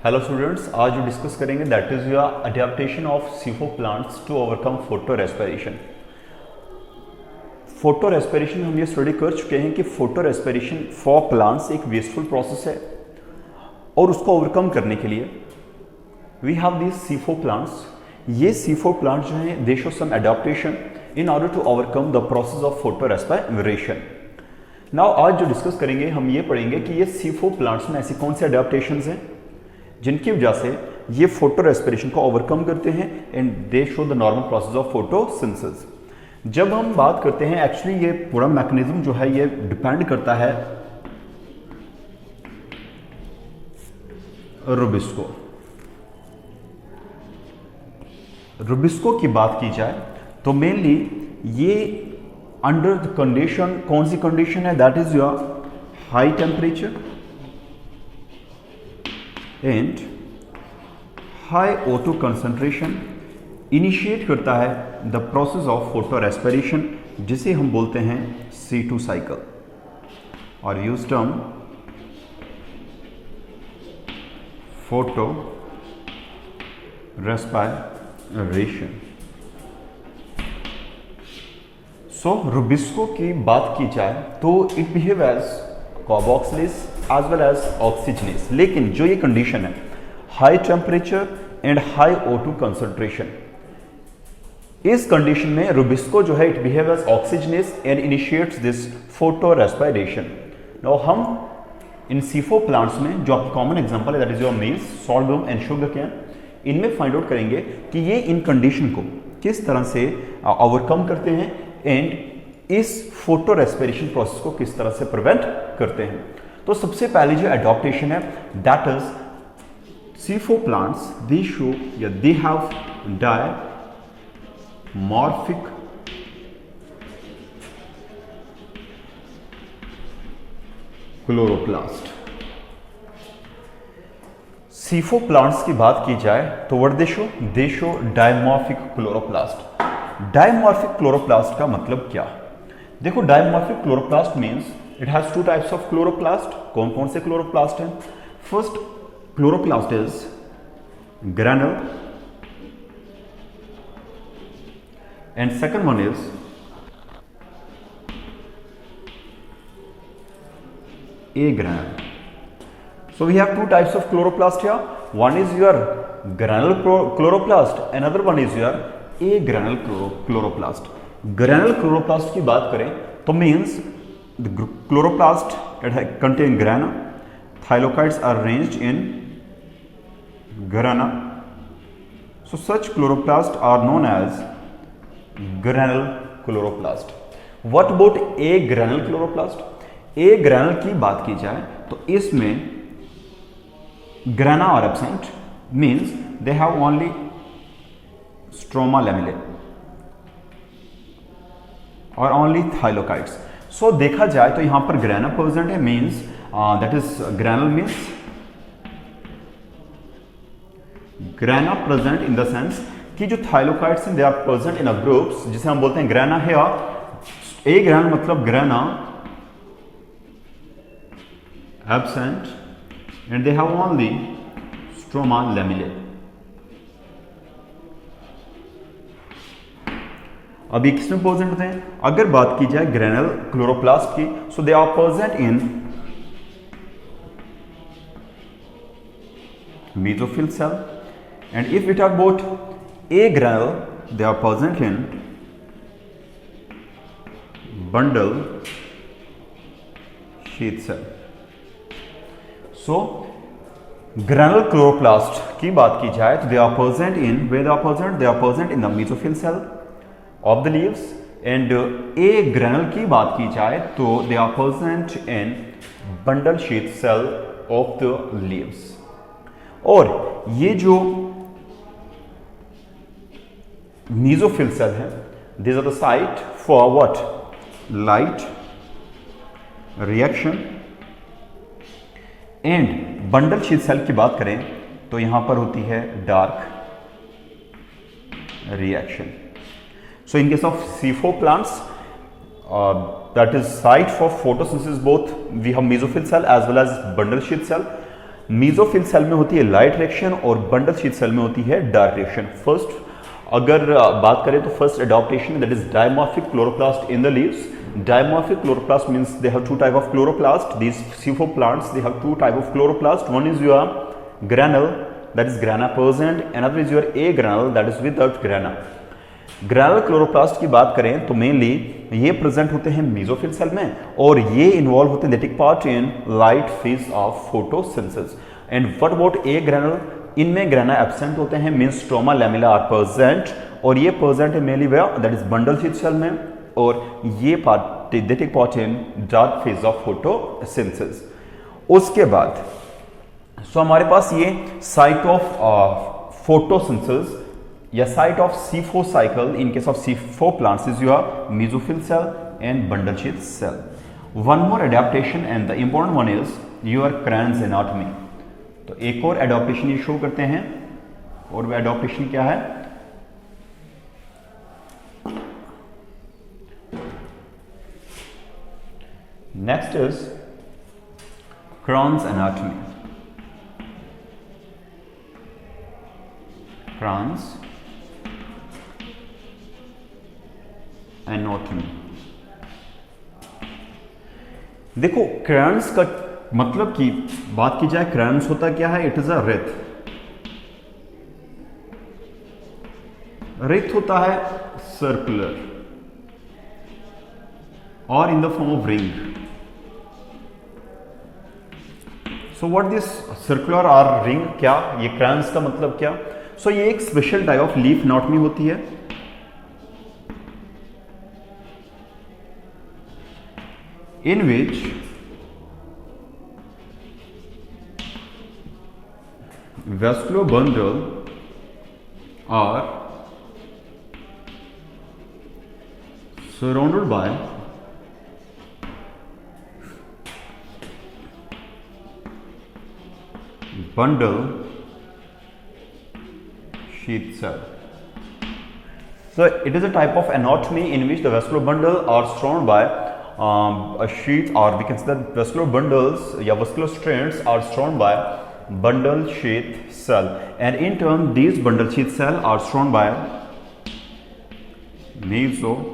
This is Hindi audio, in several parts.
हेलो स्टूडेंट्स, आज जो डिस्कस करेंगे that is your adaptation of C4 plants to overcome photorespiration. Photorespiration हम ये स्टडी कर चुके हैं कि फोटो रेस्पिरेशन फॉर प्लांट्स एक वेस्टफुल प्रोसेस है और उसको ओवरकम करने के लिए we have this C4 plants. ये C4 प्लांट जो हैं they show some adaptation in order to overcome the process of photo respiration. Now आज जो डिस्कस करेंगे हम ये पढ़ेंगे कि ये C4 प्लांट्स में ऐसी कौन से अडेप्टेशंस हैं जिनकी वजह से ये फोटो रेस्पिरेशन को ओवरकम करते हैं and they show the normal process of photosynthesis. जब हम बात करते हैं एक्चुअली ये पूरा मैकेनिज्म जो है ये डिपेंड करता है रुबिस्को की बात की जाए तो मेनली ये अंडर द कंडीशन, कौन सी कंडीशन है, that is your high temperature and high O2 concentration initiate करता है the process of photo respiration जिसे हम बोलते हैं C2 साइकिल और use term photo respiration. So rubisco की बात की जाए तो it behave as carboxylase as well as oxygenase, लेकिन जो ये कंडीशन है high temperature and high O2 concentration, इस कंडीशन में रुबिस्को जो है it behave as oxygenase and initiates this photo respiration. Now हम इन C4 प्लांट्स में जो आपकी कॉमन एग्जांपल है दैट इज योर मेज, सॉर्गम एंड शुगर केन, इनमें फाइंड आउट करेंगे कि ये इन कंडीशन को किस तरह से ओवरकम करते हैं एंड इस फोटो रेस्पिरेशन प्रोसेस को किस तरह से प्रिवेंट करते हैं। तो सबसे पहले जो एडॉप्टेशन है that is C4 plants they show या they have dimorphic chloroplast. C4 plants की बात की जाए तो what they show dimorphic chloroplast. Dimorphic chloroplast का मतलब क्या? देखो, dimorphic chloroplast means it has two types of chloroplast. कौन कौन से क्लोरोप्लास्ट हैं? First chloroplast is granule and second one is agranule. So we have two types of chloroplast here. One is your granule chloroplast, another one is your agranule chloroplast. Granule chloroplast की बात करें तो means the chloroplast it contain grana, thylakoids are arranged in grana. So such chloroplasts are known as granule chloroplast. What about agranule chloroplast? Granule की बात की जाए तो इसमें ग्रेना और absent means they have only stroma lamellae और ओनली थाइलोकाइड्स। सो देखा जाए तो यहां पर ग्रेना प्रेजेंट है means that is granule means grana present in the sense कि जो थाइलोकाइड्स हैं they are present in a groups जिसे हम बोलते हैं ग्रेना है। ए ग्रैनुल मतलब grana absent and they have only stroma lamellae. अभी किसमें प्रेजेंट होते हैं? अगर बात की जाए ग्रैनुल क्लोरोप्लास्ट की so they are present in mesophyll cell and if we talk about A granule they are present in bundle sheath cell. So granule chloroplast की बात की जाए तो they are present in where they are present in the mesophyll cell of the leaves and agranule की बात की जाए तो they are present in bundle sheath cell of the leaves. और ये जो मेसोफिल सेल है this are the site for what? Light reaction and bundle sheath cell की बात करें तो यहां पर होती है dark reaction. So in case of C4 plants that is site for photosynthesis, both we have mesophyll cell as well as bundle sheath cell. Mesophyll cell में होती है लाइट रिएक्शन और बंडल शीथ सेल में होती है डार्क रिएक्शन। फर्स्ट अगर बात करें तो first adaptation that is dimorphic chloroplast in the leaves. Dimorphic chloroplast means they have two type of chloroplast. These C4 plants, they have two type of chloroplast. One is your granule, that is grana present. Another is your A granule, that is without grana. Granular chloroplast की बात करें तो मेनली ये प्रेजेंट होते हैं मेसोफिल सेल में और ये इन्वॉल्व होते हैं, they take part in light phase of photosynthesis. And what about A granule? इनमें ग्रेना एब्सेंट होते हैं, means stroma lamella are present और ये प्रेजेंट है mainly where, that is bundle sheath cell में और ये part they take part in dark phase of photosynthesis. उसके बाद सो हमारे पास ये साइट ऑफ फोटोसिंथेसिस या site of C4 cycle in case of C4 plants is your mesophyll cell and bundle sheath cell. One more adaptation and the important one is your crayon's anatomy. तो एक और adaptation ये शो करते हैं और वो adaptation क्या है? Next is crayon's anatomy. Crayon's anatomy. देखो क्रेयॉन्स का मतलब की बात की जाए, क्रेयॉन्स होता क्या है? It is a Wraith. Wraith होता है सर्कुलर और in the form of ring. So what this circular और रिंग, क्या ये क्रेयॉन्स का मतलब क्या? सो ये एक special type of leaf anatomy होती है in which vascular bundle are surrounded by bundle sheath cell. So it is a type of anatomy in which the vascular bundle are surrounded by a sheath, or we can say that vascular bundles, vascular strands are surrounded by bundle sheath cell, and in turn these bundle sheath cell are surrounded by mesophyll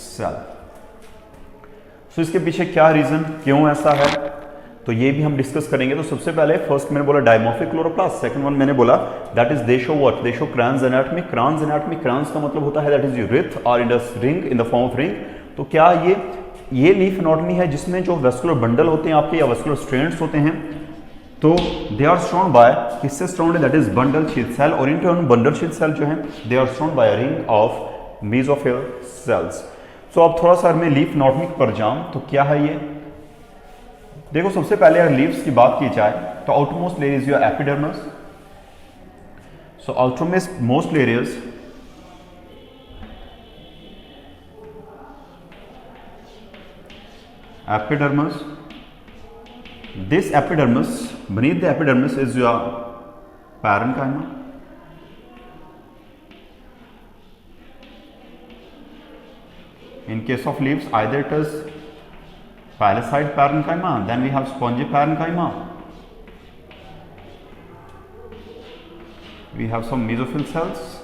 cell. So इसके पीछे क्या रीजन, क्यों ऐसा है, तो ये भी हम डिस्कस करेंगे। तो सबसे पहले फर्स्ट मैंने बोला डायमॉर्फिक क्लोरोप्लास्ट, सेकंड वन मैंने बोला that is they show what, they show crayons anatomy. Crayons anatomy, crayons का मतलब होता है दैट इज रिथ और in the ring, in the form of ring. तो क्या ये लीफ एनाटॉमी है जिसमें जो वेस्कुलर बंडल होते हैं आपके या वेस्कुलर स्ट्रैंड्स होते हैं, तो दे आर सराउंड बाय, किससे सराउंड है? That is bundle sheath cell, और in turn bundle sheath cell जो है they are surround by a ring of mesophyll cells. So अब थोड़ा सा मैं लीफ एनाटॉमी पर जाऊं तो क्या है ये? देखो सबसे पहले अगर लीव्स की बात की जाए तो outermost layer is your epidermis. So outermost layer is epidermis. This epidermis, beneath the epidermis is your parenchyma. In case of leaves, either it is palisade parenchyma, then we have spongy parenchyma. We have some mesophyll cells,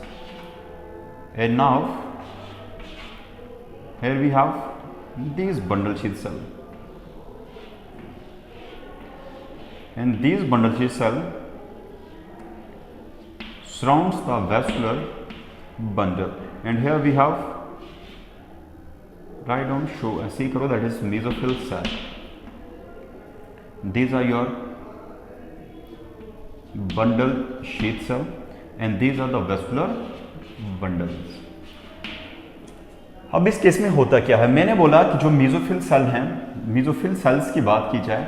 and now here we have these bundle sheath cell, and these bundle sheath cell surrounds the vascular bundle, and here we have, write down, show, see karo, that is mesophyll cell. These are your bundle sheath cell, and these are the vascular bundles. अब इस केस में होता क्या है? मैंने बोला कि जो मेसोफिल सेल हैं, मेसोफिल सेल्स की बात की जाए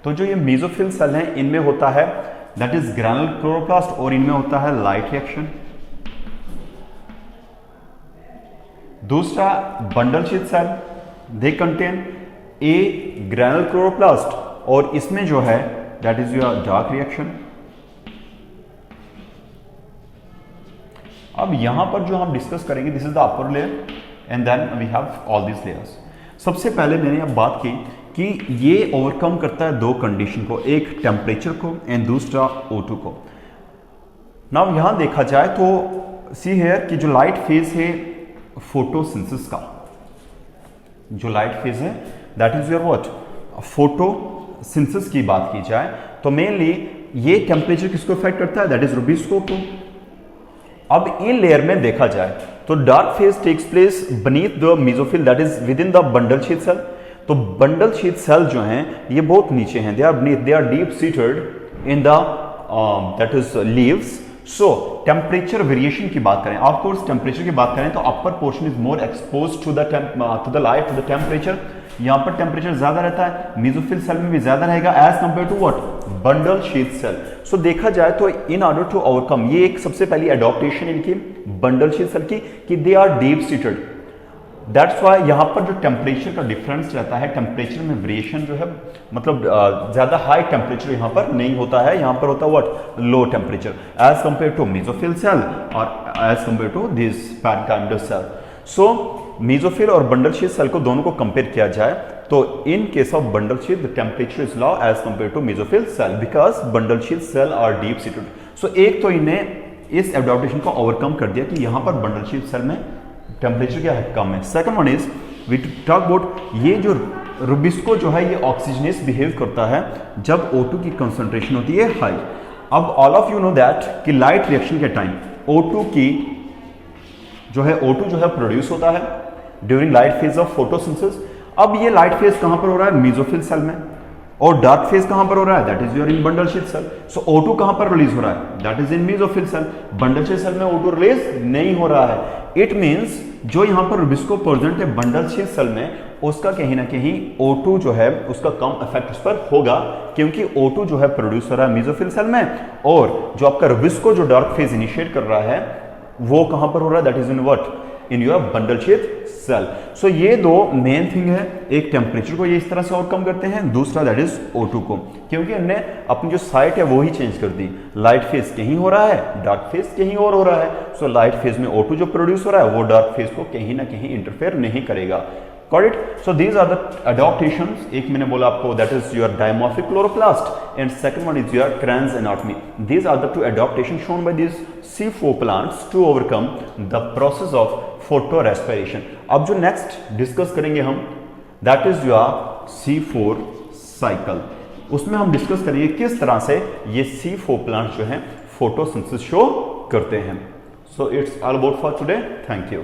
तो जो ये मेसोफिल सेल हैं इनमें होता है दैट इज ग्रैनुलर क्लोरोप्लास्ट, और इनमें होता है लाइट रिएक्शन। दूसरा bundle sheath cell, they contain a granular chloroplast, और इसमें जो है that is your dark reaction. अब यहां पर जो हम डिस्कस करेंगे, this is the upper layer and then we have all this layers. सबसे पहले मैंने अब बात की कि ये ओवरकम करता है दो कंडीशन को, एक टेम्परेचर को एंड दूसरा O2 को। नाउ यहां देखा जाए तो सी हेयर कि जो लाइट फेज है फोटोसिंथेसिस का, जो लाइट फेज है that is your what photosynthesis की बात की जाए तो मेनली ये टेम्परेचर किसको इफेक्ट करता है, दैट इज रुबिस्को को। अब इन लेयर में देखा जाए तो dark phase takes place beneath the mesophyll that is within the bundle sheath cell. तो बंडल शीथ सेल जो हैं ये बहुत नीचे हैं, they are beneath, they are deep seated in the that is leaves. So temperature variation की बात करें, ऑफ कोर्स टेम्परेचर की बात करें तो upper portion is more expose to the light, to the temperature. यहां पर टेम्परेचर ज्यादा रहता है, मेसोफिल सेल में भी ज्यादा रहेगा as compare to what bundle sheath cell. So देखा जाए तो इन ऑर्डर टू ओवरकम, ये एक सबसे पहली एडॉप्टेशन इनकी बंडल शीथ सेल की कि they are deep seated. That's why यहां पर जो टेम्परेचर का डिफरेंस रहता है, टेम्परेचर में वेरिएशन जो है मतलब ज्यादा हाई टेम्परेचर यहां पर नहीं होता है, यहां पर होता है what low temperature as compare to mesophyll cell और as compare to this parenchymoidal cell. So mesophyll और बंडल शीथ सेल को दोनों को कंपेयर किया जाए तो in case of bundle sheath the temperature is low as compare to mesophyll cell because bundle sheath cell are deep seated. So एक तो इन्हें इस एडॉप्टेशन को ओवरकम कर दिया कि यहां पर बंडल शीथ सेल में टेम्परेचर क्या है कम है। Second one is we talk about ये जो रुबिस्को जो है ये ऑक्सीजनेस बिहेव करता है जब O2 की कंसंट्रेशन होती है हाई। अब all of you know that कि लाइट रिएक्शन के टाइम O2 जो है प्रोड्यूस होता है during light phase of photosynthesis. अब ये लाइट फेज कहां पर हो रहा है, मेसोफिल सेल में, और डार्क फेज कहां पर हो रहा है, that is your in bundle sheath cell. So O2 कहां पर रिलीज हो रहा है, that is in mesophyll cell. Bundle sheath cell में O2 रिलीज नहीं हो रहा है। इट मींस जो यहां पर रुबिस्को प्रेजेंट है बंडल शीथ सेल में, उसका कहीं ना कहीं O2 जो है उसका कम इफेक्ट उस पर होगा क्योंकि O2 जो है प्रोड्यूस हो रहा है मेसोफिल सेल में, और जो आपका रुबिस्को जो डार्क फेज इनिशिएट कर रहा है वो कहां पर हो रहा है, that is in what in your bundle sheath cell. So ये दो मेन थिंग है, एक टेम्परेचर को ये इस तरह से ओवरकम करते हैं, दूसरा दैट इज O2 को, क्योंकि हमने अपनी जो साइट है वो ही चेंज कर दी। लाइट फेज कहीं हो रहा है, डार्क फेज कहीं और हो रहा है। सो लाइट फेज में O2 जो प्रोड्यूस हो रहा है वो डार्क फेज को कहीं ना कहीं इंटरफेयर नहीं करेगा। Got it? So these are the adaptations. एक मैंने बोला आपको that is your dimorphic chloroplast and second one is your Kranz anatomy. These are the two adaptations shown by these C4 plants to overcome the process of photorespiration. अब जो next discuss करेंगे हम that is your C4 cycle. उसमें हम discuss करेंगे किस तरह से ये C4 plants जो हैं photosynthesis show करते हैं. So it's all about for today. Thank you.